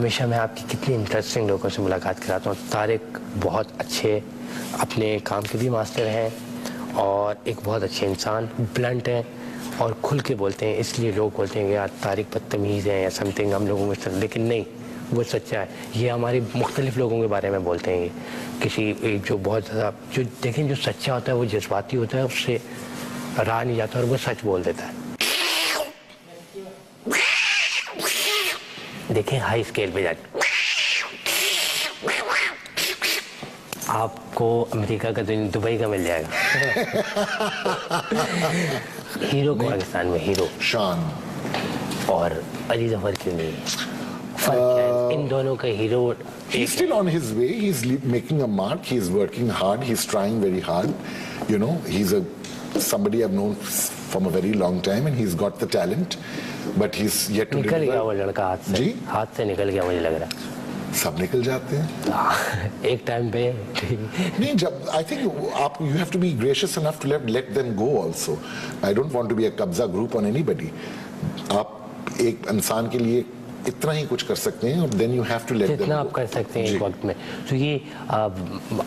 ہمیشہ میں آپ کی کتنی انٹرسٹنگ لوگوں سے ملاقات کراتا ہوں. طارق بہت اچھے اپنے کام کے بھی ماسٹر ہیں اور ایک بہت اچھے انسان، بلنٹ ہیں اور کھل کے بولتے ہیں. اس لیے لوگ بولتے ہیں کہ یار طارق بدتمیز ہے یا سم تھنگ ہم لوگوں میں، لیکن نہیں، وہ سچا ہے. یہ ہمارے مختلف لوگوں کے بارے میں بولتے ہیں. کسی جو بہت زیادہ جو دیکھیں جو سچا ہوتا ہے وہ جذباتی ہوتا ہے، اس سے راہ نہیں جاتا اور وہ سچ بول دیتا ہے. دیکھیں ہائی اسکیل پہ جاتے آپ کو امریکہ کا دبئی کا مل جائے گا. ہیرو پاکستان میں ہیرو شان اور علی ظفر کیوں نہیں؟ فرق کیا ہے ان دونوں کا؟ Hero he's still on his way, he's making a mark, he's working hard, he's trying very hard, you know, he's somebody I've known from a very long time and he's got the talent but he's yet to نکل گیا وہ لڑکا ہاتھ سے. جی ہاتھ سے نکل گیا، مجھے لگ رہا ہے. سب نکل جاتے ہیں ایک ٹائم پہ. نہیں، جب I think آپ you have to be gracious enough to let them go also. I don't want to be a قبضہ group on anybody. آپ ایک انسان کے لیے اتنا ہی کچھ کر سکتے ہیں اور then you have to let them go. جتنا آپ کر سکتے ہیں ایک وقت میں. تو یہ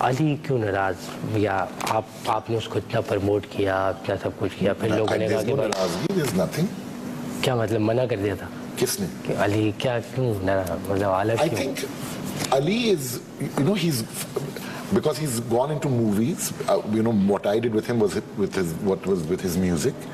علی کیوں ناراض، یا آپ نے اس کو اتنا پرموٹ کیا، اتنا سب کچھ کیا، پھر لوگوں نے کہا کہ ناراضگی there's nothing. کیا مطلب منع کر دیا تھا کس نے؟ کہ علی کیا کیوں مطلب حالت I کیوں؟ think Ali is, you know, he's because he's gone into movies. You know, what I did with him was with his music,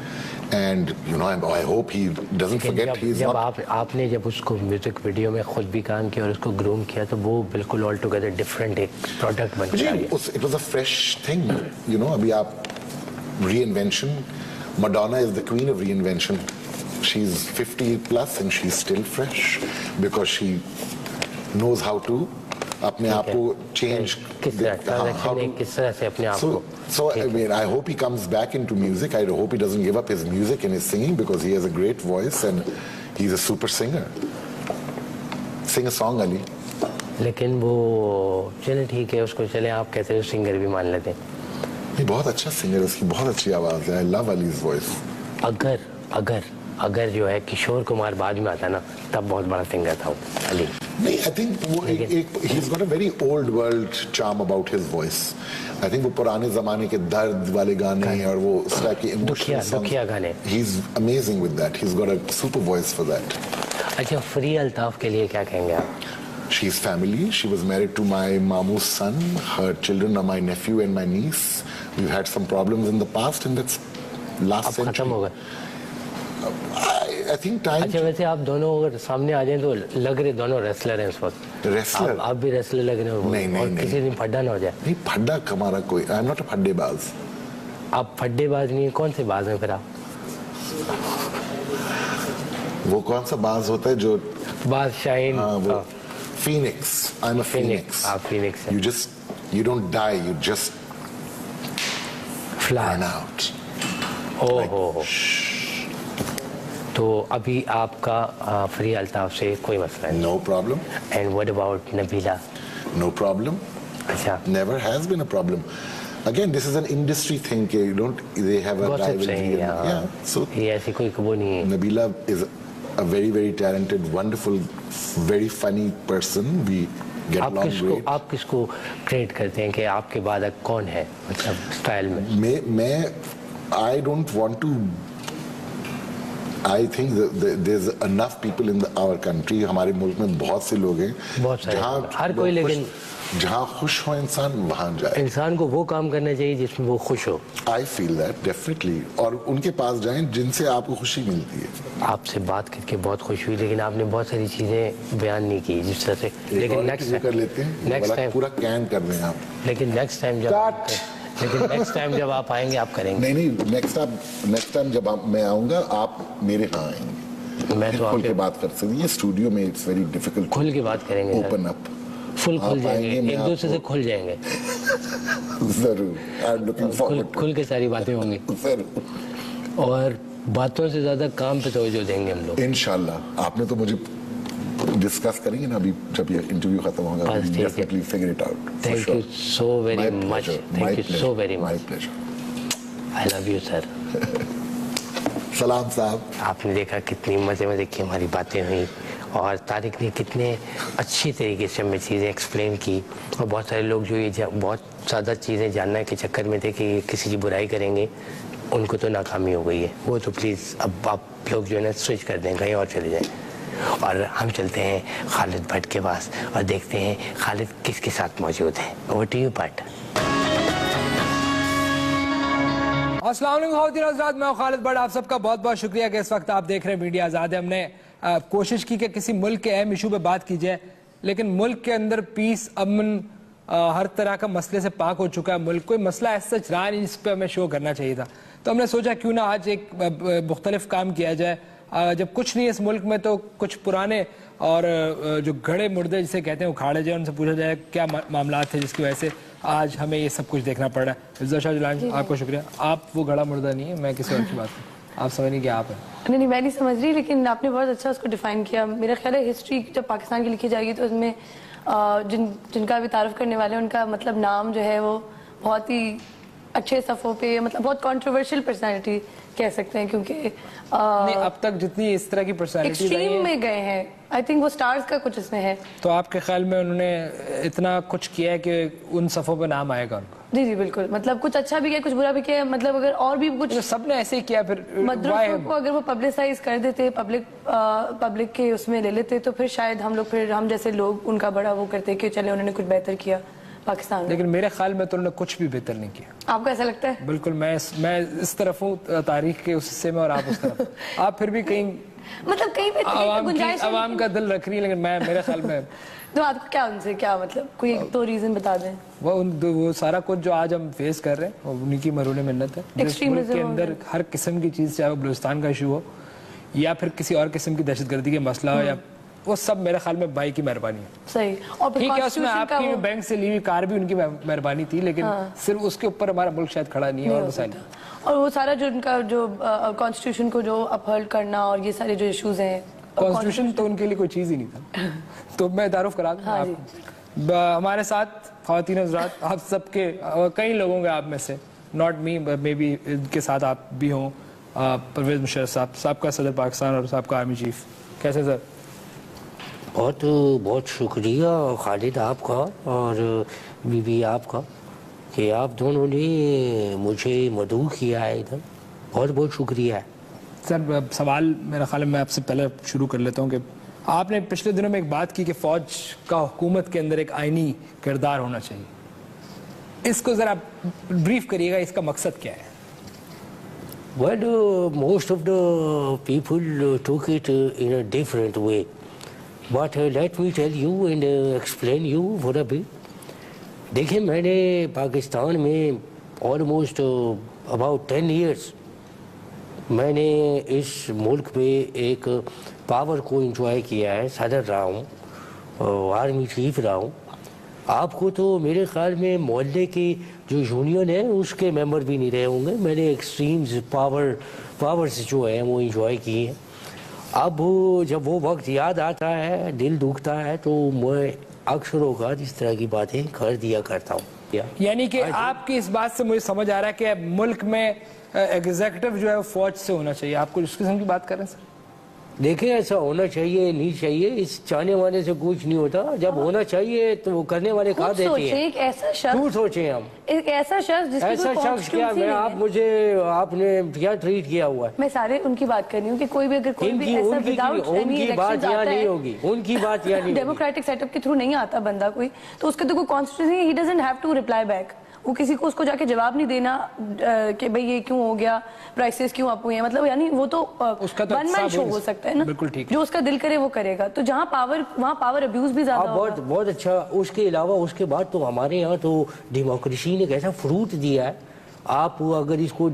and you know, I hope he doesn't forget. He's جب not. آپ نے جب اس کو music video میں خود بھی کام کیا اور اس کو گروم کیا تو وہ بالکل آل ٹوگیدر ڈفرینٹ ایک پروڈکٹ بن گیا. It was a fresh thing. You know, ابھی آپ reinvention. Madonna is the queen of reinvention. She's 50 plus and she's still fresh because she knows how to اپنے آپ کو change. کس طرح سے اپنے آپ کو. So I mean, I hope he comes back into music. I hope he doesn't give up his music and his singing because he has a great voice and he's a super singer. Sing a song, Ali. لیکن وہ چلے ٹھیک ہے، اس کو چلے آپ کہتے ہیں سنگر بھی مان لیتے ہیں. یہ بہت اچھا سنگر، اس کی بہت اچھی آواز ہے. I love Ali's voice. اگر جو ہے کشور کمار بعد میں آتا نا تب بہت بڑا سنگر تھا علی. نہیں، I think وہ he's got a very old world charm about his voice. I think وہ پرانے زمانے کے درد والے گانے اور وہ اس طرح کے دکھیا گانے. He's amazing with that. He's got a super voice for that. اچھا، فری الطاف کے لیے کیا کہیں گے آپ؟ She's family. She was married to my Mamu's son. Her children are my nephew and my niece. We've had some problems in the past and that's last century. ختم ہو گئے. I think time. اچھا، ویسے آپ دونوں اگر سامنے آ جائیں تو لگ رہے دونوں ریسلر ہیں اس وقت. ریسلر؟ آپ بھی ریسلر لگ رہے ہو. نہیں اور کسی دن پھڈا نہ ہو جائے. نہیں، پھڈا ہمارا کوئی. I am not a پھڈے باز. آپ پھڈے باز نہیں ہیں، کون سے باز ہیں پھر آپ؟ وہ کون سا باز ہوتا ہے جو باز شاہین؟ وہ Phoenix. I'm a phoenix. آپ فینکس ہیں. You don't die, you just fly burn out. ہو. تو ابھی آپ کا فری الطاف سے کوئی مسئلہ نہیں؟ No problem. And what about Nabila? No problem. اچھا، Never has been a problem. Again, this is an industry thing. They have a rivalry. Yeah. So یہ ایسی کوئی وہ نہیں ہے. Nabila is a very, very talented, wonderful, very funny person. We get along great. آپ کس کو create کرتے ہیں کہ آپ کے بعد کون ہے مطلب اسٹائل میں؟ I don't want to. I think that there's enough people in our country. ہمارے ملک میں بہت سے لوگ ہیں. بہت سارے، ہر کوئی، لیکن جہاں خوش ہو انسان وہاں جائے. انسان کو وہ کام کرنا چاہیے جس میں وہ خوش ہو. I feel that definitely. اور ان کے پاس جائیں جن سے آپ کو خوشی ملتی ہے. آپ سے بات کر کے بہت خوش ہوئی، لیکن آپ نے بہت ساری چیزیں بیان نہیں کی جس طرح سے. لیکن نیکسٹ ٹائم پورا کین کر رہے ہیں آپ. لیکن نیکسٹ ٹائم جب آپ آئیں گے آپ کریں گے. نہیں، نیکسٹ ٹائم جب میں آؤں گا آپ میرے ہاں آئیں گے. میں تو کھل کے بات کر سکتی ہیں. اسٹوڈیو میں اٹس ویری ڈیفیکلٹ. کھل کے بات کریں گے. Open up. فل کھل جائیں گے، ایک دوسرے سے کھل جائیں گے. ضرور. کھل کے ساری باتیں ہوں گی اور باتوں سے زیادہ کام پہ توجہ دیں گے ہم لوگ انشاءاللہ. آپ نے تو مجھے ڈسکس کریں گے نا ابھی جب یہ انٹرویو ختم ہوگا. Definitely figure it out. Thank you so very much. Thank you so very much. My pleasure. I love you sir. سلام صاحب. آپ نے دیکھا کتنی مزے کی ہماری باتیں ہوئی اور طارق نے کتنے اچھی طریقے سے ہمیں چیزیں ایکسپلین کی, اور بہت سارے لوگ جو یہ بہت زیادہ چیزیں جاننے کے چکر میں تھے کہ کسی کی برائی کریں گے, ان کو تو ناکامی ہو گئی ہے. وہ تو پلیز اب آپ لوگ جو ہے نا سوئچ کر دیں, کہیں اور چلے جائیں, اور ہم چلتے ہیں خالد بٹ کے پاس اور دیکھتے ہیں خالد کس کے ساتھ موجود ہے. Over to you but. السلام علیکم خواتین حضرات, میں خالد بٹ. آپ سب کا بہت بہت شکریہ کہ اس وقت آپ دیکھ رہے ہیں میڈیا آزاد ہے. ہم نے کوشش کی کہ کسی ملک کے اہم ایشو پہ بات کی جائے, لیکن ملک کے اندر پیس, امن, ہر طرح کا مسئلے سے پاک ہو چکا ہے ملک. کوئی مسئلہ ایسا رہا نہیں جس پہ ہمیں شو کرنا چاہیے تھا, تو ہم نے سوچا کیوں نہ آج ایک مختلف کام کیا جائے. جب کچھ نہیں ہے اس ملک میں تو کچھ پرانے اور جو گھڑے مردے جسے کہتے ہیں اکھاڑے جائے, ان سے پوچھا جائے کیا معاملات تھے جس کی وجہ سے آج ہمیں یہ سب کچھ دیکھنا پڑ رہا ہے. عزت شاہ جیلانی, آپ کو شکریہ. آپ وہ گھڑا مردہ نہیں ہے, میں کسی اور کی بات کروں, آپ سمجھ نہیں کہ آپ ہیں. نہیں, میں نہیں سمجھ رہی, لیکن آپ نے بہت اچھا اس کو ڈیفائن کیا. میرا خیال ہے ہسٹری جب پاکستان کی لکھی جائے گی تو اس میں جن کا بھی تعارف کرنے والے ہیں ان کا مطلب نام جو ہے وہ بہت ہی اچھے صفوں پہ, مطلب بہت کنٹروورشل پرسنالٹی کہہ سکتے ہیں, کیونکہ اب تک جتنی اس طرح کی پرسنالٹی ایکسٹریم میں گئے ہیں, آئی تھنک وہ سٹارز کا کچھ اس میں ہے. تو آپ کے خیال میں انہوں نے اتنا کچھ کیا ہے کہ ان صفوں پہ نام آئے گا ان کا؟ جی جی بالکل, مطلب کچھ اچھا بھی کیا کچھ برا بھی کیا, مطلب اگر اور بھی کچھ سب نے ایسے ہی کیا, پھر مدرسوں کو اگر وہ پبلسائز کر دیتے, پبلک کے اس میں لے لیتے, تو پھر شاید ہم جیسے لوگ ان کا بڑا وہ کرتے کہ چلے انہوں نے کچھ بہتر کیا پاکستان میں. لیکن میرے خیال میں تو انہوں نے کچھ بھی بہتر نہیں کیا. آپ کو ایسا لگتا ہے؟ بالکل, میں اس طرف ہوں تاریخ کے اس حصے میں اور آپ اس طرف. آپ پھر بھی کہیں مطلب کہیں پہ عوام کا دل رکھ رہی ہے, لیکن میرے خیال میں تو آپ کو کیا ان سے کیا مطلب کوئی تو ریزن بتا دیں. وہ سارا کچھ جو آج ہم فیس کر رہے ہیں انہی کی مرہون منت ہے. جس ملک کے اندر ہر قسم کی چیز, چاہے وہ بلوچستان کا ایشو ہو یا پھر کسی اور قسم کی دہشت گردی کا مسئلہ ہو, یا وہ سب میرے خیال میں بھائی کی مہربانی ہے. صحیح, اور ٹھیک ہے اس میں آپ کی بینک سے لی ہوئی کار بھی ان کی مہربانی تھی, لیکن صرف اس کے اوپر ہمارا ملک شاید کھڑا نہیں ہے. اور مسائل اور وہ سارا جو ان کا جو کانسٹیٹیوشن کو جو اپہولڈ کرنا اور یہ سارے جو ایشوز ہیں, کانسٹیٹیوشن تو ان کے لیے کوئی چیز ہی نہیں تھا. تو میں تعارف کرا دوں آپ کو. ہمارے ساتھ خواتین حضرات, آپ سب کے کئی لوگوں کے, آپ میں سے, ناٹ می مے بی, ان کے ساتھ آپ بھی ہوں, پرویز مشرف صاحب, سابقہ صدر پاکستان اور سابقہ آرمی چیف. کیسے سر؟ بہت بہت شکریہ خالد آپ کا اور بی بی آپ کا کہ آپ دونوں نے مجھے مدعو کیا ہے ادھر. بہت بہت شکریہ ہے سر. سوال میرا خیال میں آپ سے پہلے شروع کر لیتا ہوں کہ آپ نے پچھلے دنوں میں ایک بات کی کہ فوج کا حکومت کے اندر ایک آئینی کردار ہونا چاہیے. اس کو ذرا بریف کریے گا, اس کا مقصد کیا ہے؟ Well, most of the people took it in a different way. But let me tell you and explain you for a bit. دیکھیں, میں نے پاکستان میں almost about 10 years میں نے اس ملک پہ ایک پاور کو انجوائے کیا ہے. صدر رہا ہوں, آرمی چیف رہا ہوں. آپ کو تو میرے خیال میں محلے کی جو یونین ہے اس کے ممبر بھی نہیں رہے ہوں گے. میں نے ایکسٹریمز پاورز جو ہیں وہ انجوائے کی ہیں. اب جب وہ وقت یاد آتا ہے, دل دکھتا ہے, تو میں اکثر اوقات اس طرح کی باتیں کر دیا کرتا ہوں. یعنی کہ آپ کی اس بات سے مجھے سمجھ آ رہا ہے کہ ملک میں ایگزیکٹو جو ہے فوج سے ہونا چاہیے. آپ کو اس قسم کی بات کر رہے ہیں سر؟ دیکھیں, ایسا ہونا چاہیے نہیں چاہیے, اس چاہنے والے سے کچھ نہیں ہوتا. جب ہونا چاہیے تو وہ کرنے والے کہا دیتے ہیں. ایک ایسا شخص, کیوں سوچیں ہم, ایک ایسا شخص جس ایسا شخص کیا, آپ نے کیا ٹریٹ کیا ہوا ہے؟ میں سارے ان کی بات کر رہی ہوں کہ کوئی بھی اگر کوئی بھی ایسا ان کی بات یہاں نہیں ہوگی, ان کی بات یہاں نہیں, ڈیموکریٹک سیٹ اپ کے تھرو نہیں آتا بندہ کوئی, تو اس کے تو کوئی constitution, he doesn't have to reply back. وہ کسی کو اس کو جا کے جواب نہیں دینا کہ بھئی یہ کیوں ہو گیا, پرائسز کیوں اپ ہوئے ہیں, مطلب یعنی وہ تو ون مین شو ہو سکتا ہے نا, جو اس کا دل کرے وہ کرے گا. تو جہاں پاور, وہاں پاور ابیوز بھی زیادہ ہوگا. بہت اچھا. اس کے علاوہ اس کے بعد تو ہمارے یہاں تو ڈیموکریسی نے کیسا فروٹ دیا ہے. آپ اگر اس کو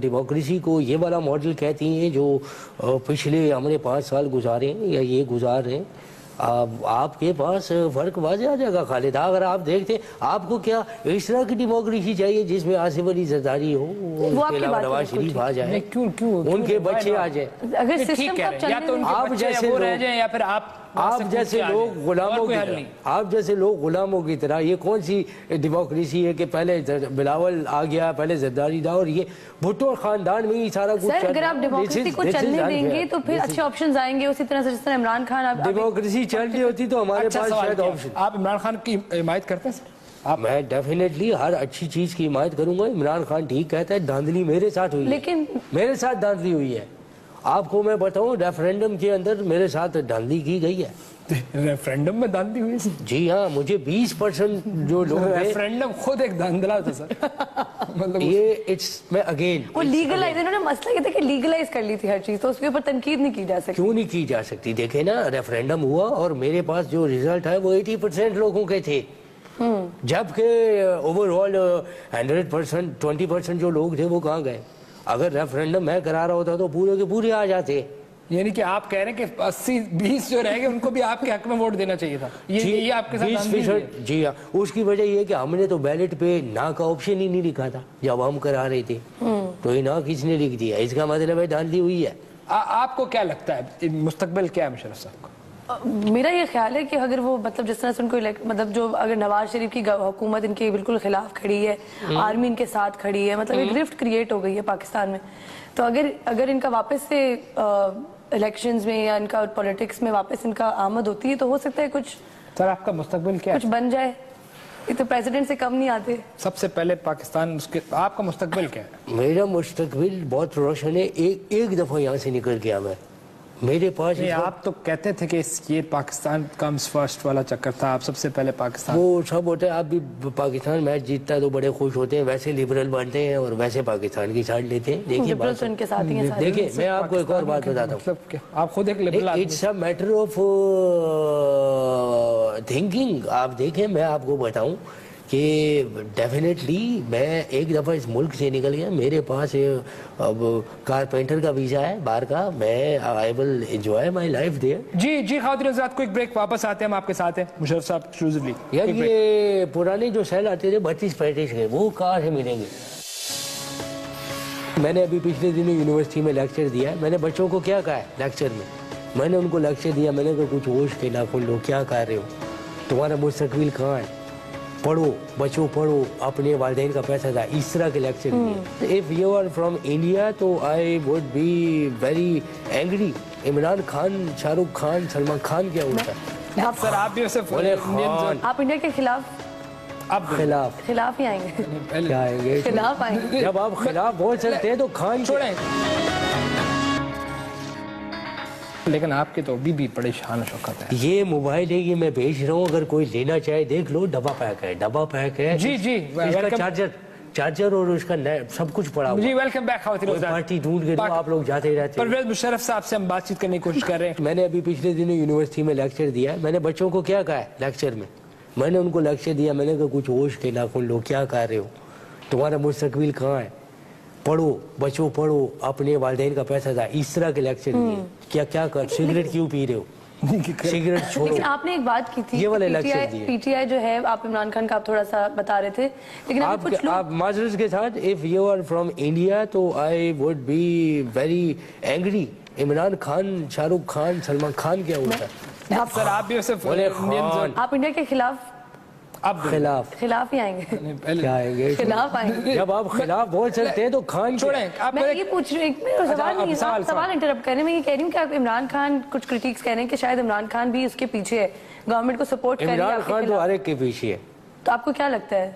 ڈیموکریسی کو یہ والا ماڈل کہتی ہیں جو پچھلے ہم نے 5 سال گزارے ہیں یا یہ گزار رہے ہیں, آپ کے پاس فرق واضح آ جائے گا خالد. اگر آپ دیکھتے, آپ کو کیا اس طرح کی ڈیموکریسی چاہیے جس میں آصف علی زرداری ہو, اس کے علاوہ نواز شریف آ جائے, ان کے بچے آ جائیں, اگر سسٹم یا تو ان کے بچے وہ رہ جائیں یا پھر آپ آپ جیسے لوگ غلاموں کی طرح، آپ جیسے لوگ غلاموں کی طرح، یہ کون سی ڈیموکریسی ہے کہ پہلے بلاول آ گیا، پہلے زرداری تھا، اور یہ بھٹو خاندان میں ہی سارا کچھ. سر اگر آپ ڈیموکریسی کو چلنے دیں گے تو پھر اچھے آپشنز آئیں گے، اسی طرح سے جس طرح عمران خان. ڈیموکریسی چل رہی ہوتی تو ہمارے پاس شاید آپشن. آپ عمران خان کی حمایت کرتے ہیں؟ میں ڈیفینیٹلی ہر اچھی چیز کی حمایت کروں گا. عمران خان ٹھیک کہتا ہے، دھاندلی میرے ساتھ ہوئی ہے، لیکن میرے ساتھ دھاندلی ہوئی ہے. آپ کو میں بتاؤں ریفرینڈم کے اندر میرے ساتھ دھاندلی کی گئی ہے. ریفرینڈم میں دھاندلی ہوئی؟ جی ہاں، مجھے 20% جو لوگ ریفرینڈم خود ایک دھاندلا تھا سر. مطلب یہ اٹس میں اگین وہ لیگلائز، انہوں نے مسئلہ یہ تھا کہ لیگلائز کر لی تھی ہر چیز، تو اس کے اوپر تنقید نہیں کی جا سکتی. کیوں نہیں کی جا سکتی؟ دیکھیں نا، ریفرینڈم ہوا اور میرے پاس جو ریزلٹ ہے وہ 80% لوگوں کے تھے، جبکہ اوور آل 100% 20% جو لوگ تھے وہ کہاں گئے؟ اگر ریفرینڈم میں کرا رہا ہوتا تو پورے کے پورے آ جاتے. یعنی کہ آپ کہہ رہے ہیں کہ 80-20 جو رہ گئے ان کو بھی آپ کے حق میں ووٹ دینا چاہیے تھا. یہ آپ کے ساتھ 20%. جی ہاں، اس کی وجہ یہ کہ ہم نے تو بیلٹ پہ نہ کا آپشن ہی نہیں لکھا تھا جب ہم کرا رہے تھے، تو یہ نہ کس نے لکھ دیا. اس کا مطلب ہے دھاندلی ہوئی ہے. آپ کو کیا لگتا ہے مستقبل کیا ہے مشرف صاحب کا؟ میرا یہ خیال ہے کہ اگر وہ مطلب جس طرح سے ان کو مطلب جو اگر نواز شریف کی حکومت ان کے بالکل خلاف کھڑی ہے، آرمی ان کے ساتھ کھڑی ہے، مطلب ایک رفٹ کریٹ ہو گئی ہے پاکستان میں، تو اگر ان کا واپس سے الیکشنز میں یا ان کا پولیٹکس میں واپس ان کا آمد ہوتی ہے تو ہو سکتا ہے کچھ. سر آپ کا مستقبل کیا ہے؟ کچھ بن جائے. یہ تو پریزیڈنٹ سے کم نہیں آتے. سب سے پہلے پاکستان، اس کے آپ کا مستقبل کیا ہے؟ میرا مستقبل بہت روشن ہے. ایک دفعہ یہاں سے نکل گیا میں، میرے پاس آپ تو کہتے تھے کہ یہ پاکستان کمز فرسٹ والا چکر تھا، آپ سب سے پہلے پاکستان. وہ سب ہوتا ہے. آپ بھی پاکستان میچ جیتتا ہے تو بڑے خوش ہوتے ہیں، ویسے لبرل بنتے ہیں اور ویسے پاکستان کی سائڈ لیتے ہیں. دیکھیے دیکھیے میں آپ کو ایک اور بات بتاتا ہوں. آپ خود ایک لبرل آدمی. It's a matter of thinking. آپ دیکھیں، میں آپ کو بتاؤں کہ ڈیفینیٹلی میں ایک دفعہ اس ملک سے نکل گیا، میرے پاس اب کارپینٹر کا ویزا ہے باہر کا، میں I will enjoy my life there. جی خواتین حضرات، کو ایک بریک، واپس آتے ہیں ہم آپ کے ساتھ ہیں مشرف صاحب ایکسکلوزیولی. یار یہ پرانے جو سیل آتے تھے 32-35 کے، وہ کہاں سے ملیں گے؟ میں نے ابھی پچھلے دنوں یونیورسٹی میں لیکچر دیا ہے. میں نے بچوں کو کیا کہا ہے لیکچر میں نے ان کو لیکچر دیا، میں نے کہا کچھ ہوش کے ناخن لو، کیا کہہ رہے ہو؟ تمہارا مستقبل کہاں ہے؟ پڑھو بچوں، پڑھو، اپنے والدین کا پیسہ تھا. اس طرح کے لیکچر دیے. If you are from India تو I would be very angry. Imran Khan, Shah Rukh Khan, Salman Khan کیا ہوتا ہے؟ سر آپ بھی اسے آپ انڈیا کے خلاف ہی آئیں گے. کیا آئیں گے؟ خلاف آئیں گے. جب آپ خلاف بول سکتے ہیں تو خان چھوڑیں. لیکن آپ کے تو ابھی بھی بڑے شان و شوکت ہے. یہ موبائل ہے، یہ میں بھیج رہا ہوں، اگر کوئی لینا چاہے دیکھ لو. ڈبا پیک ہے. جی اس کا چارجر اور اس کا سب کچھ پڑا ہوا. جی ویلکم بیک خواتین حضرات. پارٹی ڈھونڈ کے دو، آپ لوگ جاتے ہی رہتے ہیں. پرویز مشرف صاحب سے ہم بات چیت کرنے کی کوشش کر رہے ہیں. میں نے ابھی پچھلے دنوں یونیورسٹی میں لیکچر دیا ہے. میں نے بچوں کو کیا کہا ہے لیکچر میں نے ان کو لیکچر دیا، میں نے کہا کچھ ہوش کے ناخن لو، کیا کہہ رہے ہو؟ تمہارا مستقبل کہاں ہے؟ پڑھو بچوں، پڑھو، اپنے والدین کا پیسہ تھا. اس طرح کے لیکچر دیے. کیا کر سگریٹ کیوں پی رہے ہو؟ سگریٹ چھوڑو. لیکن آپ نے ایک بات کی تھی، یہ والے لیکچر دیے. پی ٹی آئی جو ہے، آپ عمران خان کا آپ تھوڑا سا بتا رہے تھے، لیکن آپ معذرت کے ساتھ if you are from India تو I would be very angry. Imran Khan, Shah Rukh Khan, Salman Khan کیا ہوتا ہے؟ سر آپ بھی اسے آپ انڈیا کے خلاف ہی آئیں گے. کیا آئیں گے؟ خلاف آئیں گے. جب آپ خلاف بول سکتے ہیں تو خان چھوڑیں. میں یہ پوچھ رہی ہوں، سوال انٹرپٹ کر رہے ہیں. میں یہ کہہ رہی ہوں کہ آپ عمران خان کچھ کرٹیکس کہہ رہے ہیں کہ شاید عمران خان بھی اس کے پیچھے ہے، گورنمنٹ کو سپورٹ کر رہی ہے. عمران خان تو ہر ایک کے پیچھے ہے. تو آپ کو کیا لگتا ہے؟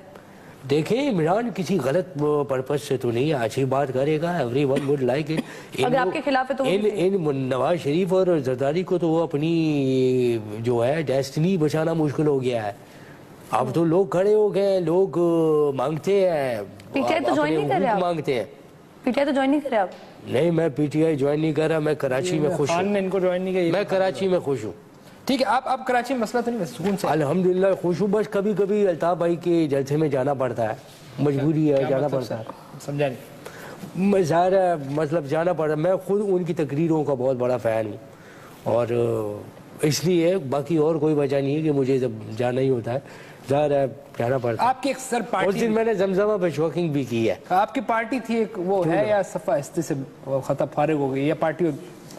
دیکھیں، عمران کسی غلط پرپس سے تو نہیں، اچھی بات کرے گا. Everyone would like it. اگر آپ کے خلاف ہے تو نواز شریف اور زرداری کو تو وہ اپنی جو ہے ڈیسٹنی بچانا مشکل ہو گیا ہے. اب تو لوگ کھڑے ہو گئے، لوگ مانگتے ہیں. پی ٹی آئی تو جوائن نہیں کر رہے آپ؟ مانگتے ہیں. پی ٹی آئی تو جوائن نہیں کر رہے آپ؟ نہیں، میں پی ٹی آئی جوائن نہیں کر رہا. میں کراچی میں خوش ہوں. ان کو جوائن نہیں کیا. میں کراچی میں خوش ہوں. ٹھیک ہے. آپ کراچی میں مسئلہ تو نہیں، سکون سے الحمدللہ خوش ہوں. بس کبھی کبھی الطاف بھائی کے جلسے میں جانا پڑتا ہے، مجبوری ہے، جانا پڑتا ہے. سمجھا نہیں؟ میں ظاہر ہے مطلب جانا پڑا. میں خود ان کی تقریروں کا بہت بڑا فین ہوں، اور اس لیے باقی اور کوئی وجہ نہیں ہے کہ مجھے جب جانا ہی ہوتا ہے. ظاہر ہے جانا پڑتا ہے. آپ کی ایک سر پارٹی، اس دن میں نے زمزمہ پہ شوکنگ بھی کی ہے. آپ کی پارٹی تھی ایک، وہ ہے یا صفحہ ہستی سے ختم فارغ ہو گئی، یا party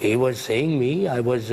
he was saying me, I was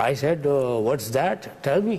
I said what's that? Tell me।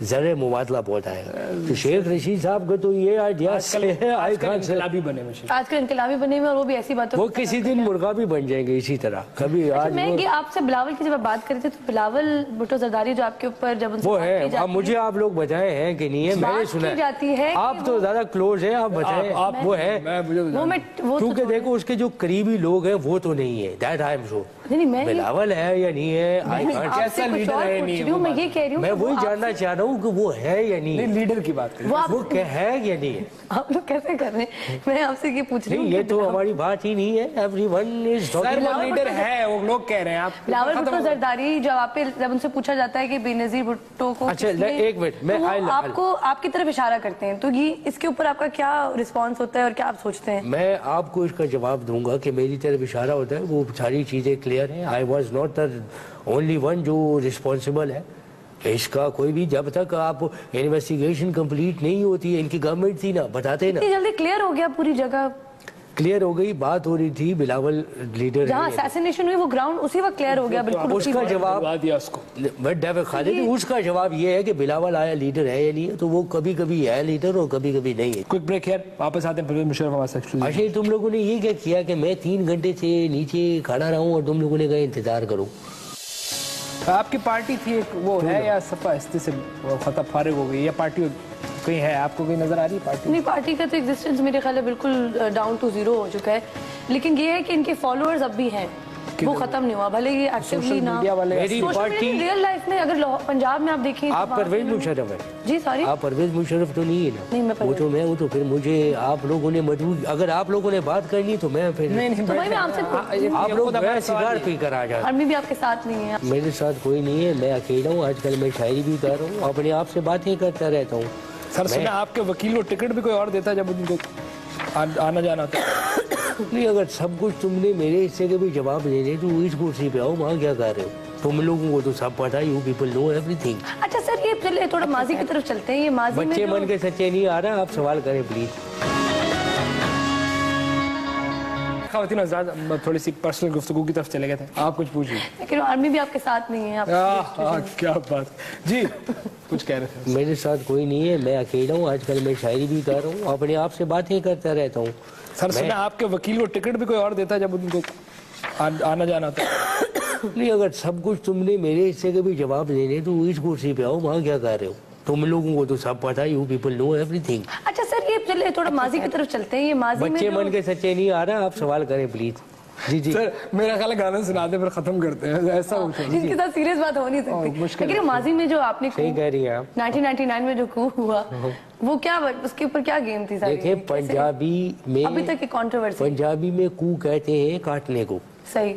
ذرے مبادلہ بہت آئے گا. تو شیخ رشید صاحب کا تو یہ آئیڈیا ہے آئی خان سے انقلابی بنے ہوئے ہیں. آج کل انقلابی بنے ہوئے اور وہ بھی ایسی باتوں وہ کسی دن مرغا بھی بن جائیں گے اسی طرح. کبھی آج میں یہ آپ سے بلاول کی جب آپ بات کری تھی تو بلاول بھٹو زرداری جو آپ کے اوپر جب ان سے وہ بات ہے کی جاتی مجھے آپ لوگ بتائے ہیں کہ نہیں ہے, میں نے بات سنا کی جاتی ہے کہ آپ تو زیادہ کلوز ہیں, آپ بتائیں آپ وہ ہے وہ کیونکہ دیکھو اس کے جو قریبی لوگ ہیں وہ تو نہیں ہے, that I am sure. Bilawal ہے یا نہیں ہے آئی کانٹ, کیسا لیڈر ہے نہیں ہے, میں یہ کہہ رہی ہوں میں وہی جاننا چاہ رہا ہوں کہ وہ ہے یا نہیں ہے. لیڈر کی بات کریں وہ ہے یا نہیں ہے. آپ لوگ کیسے کر رہے ہیں, میں آپ سے یہ پوچھ رہی ہوں. یہ تو ہماری بات ہی نہیں ہے. ایوری ون از سر وہ لیڈر ہے, وہ لوگ کہہ رہے ہیں. آپ بلاول بھٹو زرداری جب ان سے پوچھا جاتا ہے کہ بے نظیر بھٹو کو اچھا ایک منٹ میں آپ کو آپ کی طرف اشارہ کرتے ہیں, تو یہ اس کے اوپر آپ کا کیا رسپانس ہوتا ہے اور کیا آپ سوچتے ہیں؟ میں آپ کو اس کا جواب دوں گا کہ میری طرف اشارہ ہوتا ہے, وہ ساری چیزیں کلیئر ہیں. I was not the only one جو رسپانسبل ہے اس کا. کوئی بھی جب تک آپ انویسٹیگیشن کمپلیٹ نہیں ہوتی ہے, ان کی گورنمنٹ تھی نا, بتاتے نا. اتنی جلدی کلیئر ہو گیا پوری جگہ, کلیئر ہو گئی, بات ہو رہی تھی بلاول لیڈر جہاں اسیسینیشن ہوئی وہ گراؤنڈ اسی وقت کلیئر ہو گیا بالکل. اس کا جواب اس کو خالد, اس کا جواب یہ ہے کہ بلاول آیا لیڈر ہے یا نہیں ہے, تو وہ کبھی کبھی ہے لیڈر اور کبھی کبھی نہیں ہے. کوئک بریک ہے, واپس آتے ہیں پرویز مشرف ہمارے ساتھ. اچھا تم لوگوں نے یہ کیا کیا کہ میں 3 گھنٹے سے نیچے کھڑا رہا ہوں اور تم لوگوں نے کہا انتظار کرو. آپ کی پارٹی تھی ایک, وہ ہے یا سپا ہستی سے ختم فارغ ہو گئی, یا پارٹی کہیں ہے آپ کو کہیں نظر آ رہی ہے پارٹی؟ نہیں, پارٹی کا تو ایگزسٹنس میرے خیال ہے بالکل ڈاؤن ٹو زیرو ہو چکا ہے. لیکن یہ ہے کہ ان کے فالوورز اب بھی ہیں, وہ ختم نہیں ہوا, بھلے یہ ایکٹیولی نہ. میری پارٹی ریئل لائف میں اگر پنجاب میں آپ دیکھیں, آپ پرویز مشرف ہے. جی سوری, آپ پرویز مشرف تو نہیں ہے نا, وہ تو میں ہوں. تو پھر مجھے آپ لوگوں نے مجبور, اگر آپ لوگوں نے بات کرنی تو میں پھر آپ لوگ میں سگار پی کر آ جاتا. آرمی بھی آپ کے ساتھ نہیں ہے. میرے ساتھ کوئی نہیں ہے, میں اکیلا ہوں. آج کل میں شاعری بھی کر رہا ہوں, اپنے آپ سے باتیں کرتا رہتا ہوں. سر سنا آپ کے وکیل کو ٹکٹ بھی کوئی اور دیتا ہے جب ان کو آنا جانا ہوتا ہے؟ نہیں, اگر سب کچھ تم نے میرے حصے کے بھی جواب دینے تو اس کرسی پہ آؤ, وہاں کیا کر رہے ہو؟ تم لوگوں کو تو سب پتا, you people know everything. اچھا سر, یہ چلے تھوڑا ماضی کی طرف چلتے ہیں. یہ ماضی میں بچے من کے سچے نہیں آ رہا, آپ سوال کریں پلیز. خواتین حضرات, تھوڑی سی پرسنل گفتگو کی طرف چلے گئے تھے, آپ کچھ پوچھیے. لیکن آرمی بھی آپ کے ساتھ نہیں ہے. کیا بات جی, کچھ کہہ رہے تھے. میرے ساتھ کوئی نہیں ہے, میں اکیلا ہوں. آج کل میں شاعری بھی کر رہا ہوں, اپنے آپ سے باتیں کرتا رہتا ہوں. سر سنا آپ کے وکیل کو ٹکٹ بھی کوئی اور دیتا ہے جب ان کو آنا جانا ہوتا ہے؟ نہیں, اگر سب کچھ تم نے میرے حصے کے بھی جواب دینے تو اس کرسی پہ آؤ, وہاں کیا کر رہے ہو؟ تم لوگوں کو تو سب پتا, you people know everything. اچھا سر, یہ چلے تھوڑا ماضی کی طرف چلتے ہیں. یہ ماضی میں بچے من کے سچے نہیں آ رہا, آپ سوال کریں پلیز. جی جی سر, میرا خیال ہے گانا سنا دے پھر ختم کرتے ہیں, ایسا جن کے ساتھ سیریس بات ہو نہیں سکتی. لیکن ماضی میں جو آپ نے صحیح کہہ رہی ہیں آپ, 1999 میں جو کو ہوا, وہ کیا, اس کے اوپر کیا گیم تھی؟ دیکھیں پنجابی میں, ابھی تک کی کنٹروورسی, پنجابی میں کو کہتے ہیں کاٹنے کو. صحیح.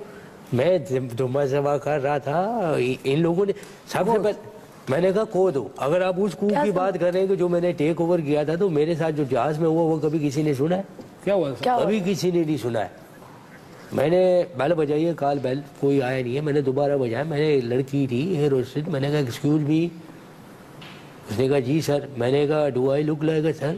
میں دھما زما کر رہا تھا, ان لوگوں نے سب سے پہلے میں نے کہا کو دو. اگر آپ اس کو کی بات کر رہے ہیں کہ جو میں نے ٹیک اوور کیا تھا, تو میرے ساتھ جو جہاز میں ہوا وہ کبھی کسی نے سنا ہے؟ کیا ہوا؟ کبھی کسی نے نہیں سنا ہے. میں نے بیل بجائی ہے, کال بیل, کوئی آیا نہیں ہے. میں نے دوبارہ بجایا, میں نے لڑکی تھی ایئر ہوسٹس, میں نے کہا ایکسکیوز می. اس نے کہا جی سر. میں نے کہا do I look like a سر؟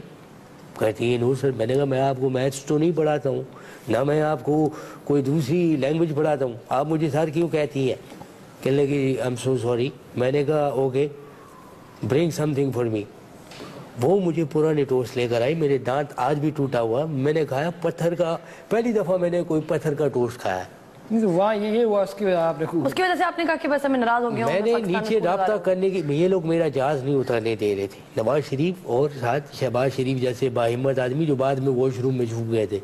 کہتی ہے نو سر. میں نے کہا میں آپ کو میتھس تو نہیں پڑھاتا ہوں, نہ میں آپ کو کوئی دوسری لینگویج پڑھاتا ہوں, آپ مجھے سر کیوں کہتی ہیں؟ کہنے لگی آئی ایم سو سوری. میں نے کہا okay, bring some thing for me. وہ مجھے پرانے ٹوسٹ لے کر آئی, میرے دانت آج بھی ٹوٹا ہوا. میں نے کھایا پتھر کا, پہلی دفعہ میں نے کوئی پتھر کا ٹوسٹ کھایا. وہاں یہ ہوا, اس کی وجہ سے آپ نے کہا کہ بس میں ناراض ہو گیا ہوں. میں نے نیچے رابطہ کرنے کی, یہ لوگ میرا جہاز نہیں اترنے دے رہے تھے. نواز شریف اور ساتھ شہباز شریف جیسے باہمت آدمی جو بعد میں واش روم میں چھپ گئے تھے,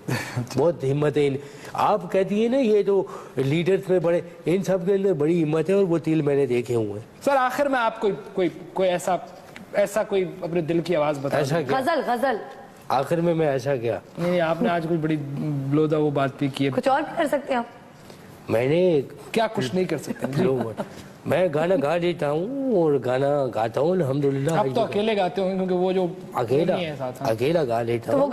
بہت ہمت ہے. آپ کہتی ہیں نا یہ جو لیڈرز میں بڑے, ان سب کے اندر بڑی ہمت ہے, اور وہ تیل میں نے دیکھے ہوئے. سر آخر میں آپ کوئی ایسا کوئی اپنے دل کی آواز بتا. غزل آخر میں ایسا کیا؟ نہیں, آپ نے آج کچھ بڑی بلودا وہ بات بھی کی ہے. کچھ اور بھی کر سکتے ہیں آپ. میں نے کیا کچھ نہیں کر سکتے. میں گانا گا دیتا ہوں, اور گانا گاتا ہوں الحمدللہ. آپ تو اکیلے گاتے ہوں, کیونکہ وہ جو اکیلا گا لیتا ہوں.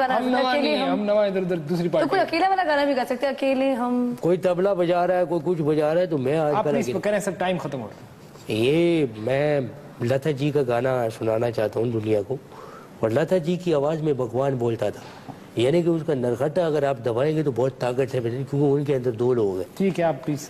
ہم نوا ادھر ادھر دوسری پارٹی, تو کوئی اکیلا والا گانا بھی گا سکتے ہیں. اکیلے ہم, کوئی طبلہ بجا رہا ہے, کوئی کچھ بجا رہا ہے, تو میں آپ پلیز کریں سر, ٹائم ختم ہو رہا ہے. یہ میں لتا جی کا گانا سنانا چاہتا ہوں دنیا کو. اور لتا جی کی آواز میں بھگوان بولتا تھا, یعنی کہ اس کا نرخٹہ اگر آپ دبائیں گے تو بہت طاقت سے بجے, کیونکہ ان کے اندر 2 لوگ ہیں. ٹھیک ہے, آپ پلیز.